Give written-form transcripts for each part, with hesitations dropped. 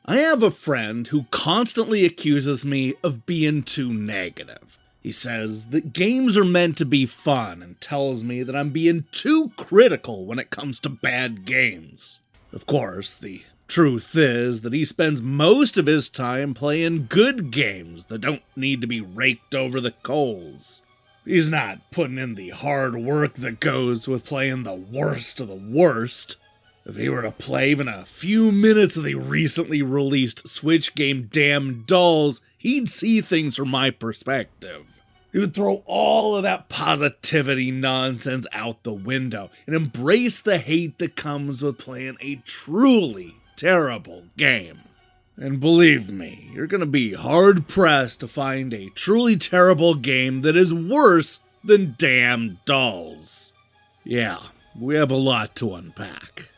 I have a friend who constantly accuses me of being too negative. He says that games are meant to be fun and tells me that I'm being too critical when it comes to bad games. Of course, the truth is that he spends most of his time playing good games that don't need to be raked over the coals. He's not putting in the hard work that goes with playing the worst of the worst. If he were to play even a few minutes of the recently released Switch game Damn Dolls, he'd see things from my perspective. He would throw all of that positivity nonsense out the window and embrace the hate that comes with playing a truly terrible game. And believe me, you're gonna be hard-pressed to find a truly terrible game that is worse than Damn Dolls. Yeah, we have a lot to unpack.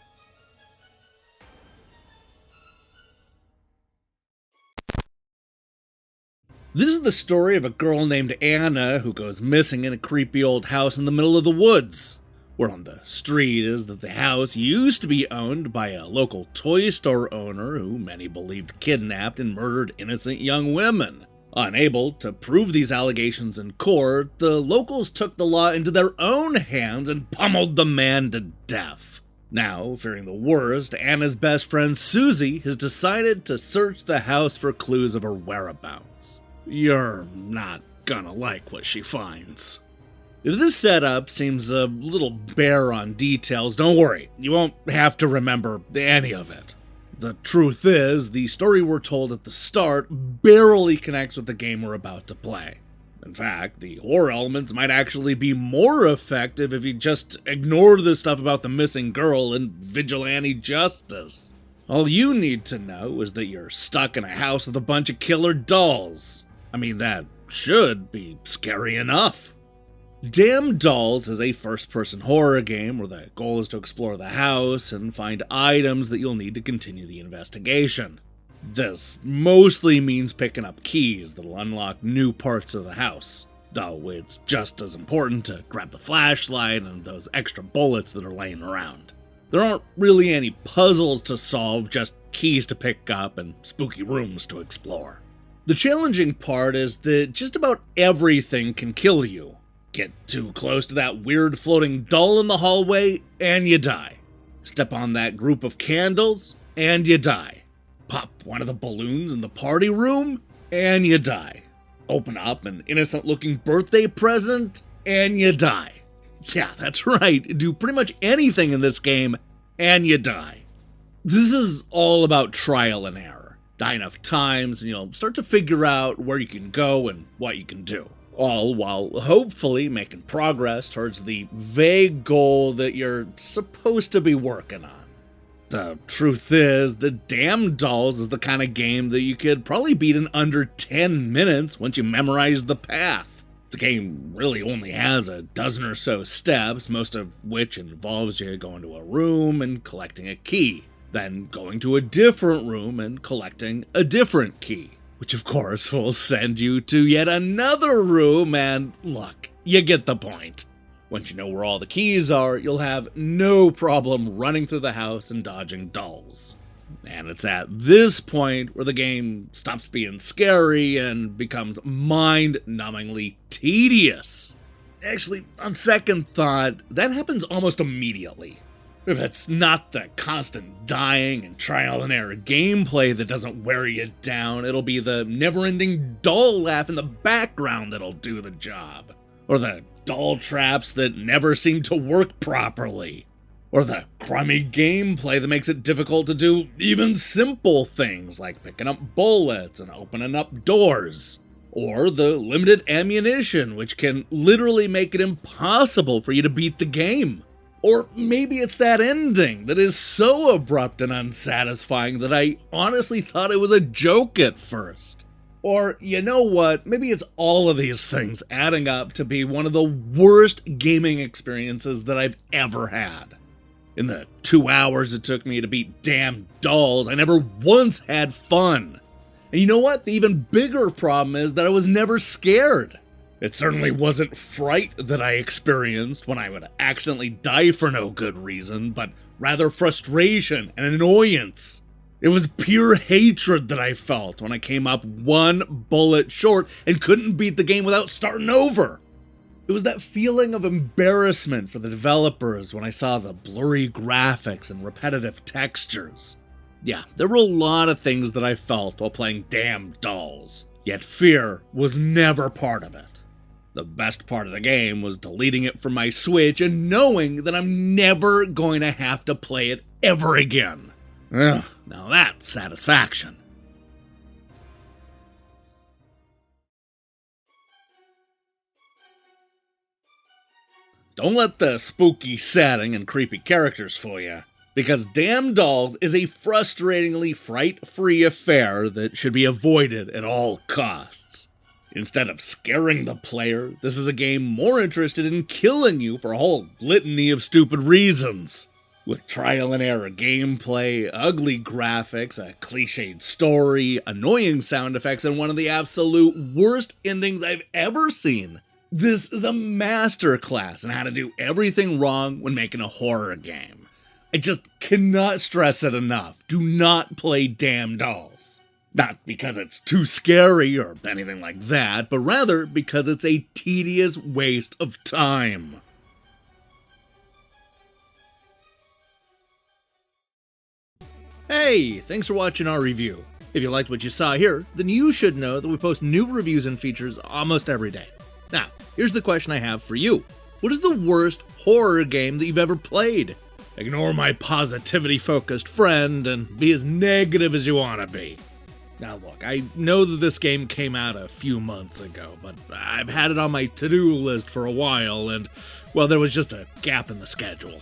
This is the story of a girl named Anna who goes missing in a creepy old house in the middle of the woods. Word on the street is that the house used to be owned by a local toy store owner who many believed kidnapped and murdered innocent young women. Unable to prove these allegations in court, the locals took the law into their own hands and pummeled the man to death. Now, fearing the worst, Anna's best friend Susie has decided to search the house for clues of her whereabouts. You're not gonna like what she finds. If this setup seems a little bare on details, don't worry, you won't have to remember any of it. The truth is, the story we're told at the start barely connects with the game we're about to play. In fact, the horror elements might actually be more effective if you just ignore the stuff about the missing girl and vigilante justice. All you need to know is that you're stuck in a house with a bunch of killer dolls. I mean, that should be scary enough. Damn Dolls is a first-person horror game where the goal is to explore the house and find items that you'll need to continue the investigation. This mostly means picking up keys that'll unlock new parts of the house, though it's just as important to grab the flashlight and those extra bullets that are laying around. There aren't really any puzzles to solve, just keys to pick up and spooky rooms to explore. The challenging part is that just about everything can kill you. Get too close to that weird floating doll in the hallway, and you die. Step on that group of candles, and you die. Pop one of the balloons in the party room, and you die. Open up an innocent-looking birthday present, and you die. Yeah, that's right, do pretty much anything in this game, and you die. This is all about trial and error. Die enough times, and you'll start to figure out where you can go and what you can do. All while hopefully making progress towards the vague goal that you're supposed to be working on. The truth is, the Damn Dolls is the kind of game that you could probably beat in under 10 minutes once you memorize the path. The game really only has a dozen or so steps, most of which involves you going to a room and collecting a key, then going to a different room and collecting a different key, which of course will send you to yet another room, and look, you get the point. Once you know where all the keys are, you'll have no problem running through the house and dodging dolls. And it's at this point where the game stops being scary and becomes mind-numbingly tedious. Actually, on second thought, that happens almost immediately. If it's not the constant dying and trial and error gameplay that doesn't wear you down, it'll be the never-ending doll laugh in the background that'll do the job. Or the doll traps that never seem to work properly. Or the crummy gameplay that makes it difficult to do even simple things like picking up bullets and opening up doors. Or the limited ammunition, which can literally make it impossible for you to beat the game. Or maybe it's that ending that is so abrupt and unsatisfying that I honestly thought it was a joke at first. Or, you know what, maybe it's all of these things adding up to be one of the worst gaming experiences that I've ever had. In the 2 hours it took me to beat Damn Dolls, I never once had fun. And you know what? The even bigger problem is that I was never scared. It certainly wasn't fright that I experienced when I would accidentally die for no good reason, but rather frustration and annoyance. It was pure hatred that I felt when I came up one bullet short and couldn't beat the game without starting over. It was that feeling of embarrassment for the developers when I saw the blurry graphics and repetitive textures. Yeah, there were a lot of things that I felt while playing Damn Dolls, yet fear was never part of it. The best part of the game was deleting it from my Switch and knowing that I'm never going to have to play it ever again. Ugh, now that's satisfaction. Don't let the spooky setting and creepy characters fool you, because Damn Dolls is a frustratingly fright-free affair that should be avoided at all costs. Instead of scaring the player, this is a game more interested in killing you for a whole litany of stupid reasons. With trial and error gameplay, ugly graphics, a cliched story, annoying sound effects, and one of the absolute worst endings I've ever seen. This is a masterclass in how to do everything wrong when making a horror game. I just cannot stress it enough. Do not play Damn Dolls. Not because it's too scary or anything like that, but rather because it's a tedious waste of time. Hey, thanks for watching our review. If you liked what you saw here, then you should know that we post new reviews and features almost every day. Now, here's the question I have for you. What is the worst horror game that you've ever played? Ignore my positivity-focused friend and be as negative as you want to be. Now look, I know that this game came out a few months ago, but I've had it on my to-do list for a while, and, well, there was just a gap in the schedule.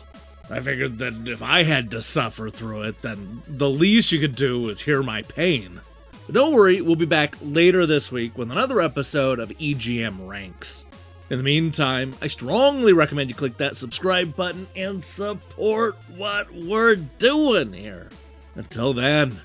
I figured that if I had to suffer through it, then the least you could do was hear my pain. But don't worry, we'll be back later this week with another episode of EGM Ranks. In the meantime, I strongly recommend you click that subscribe button and support what we're doing here. Until then,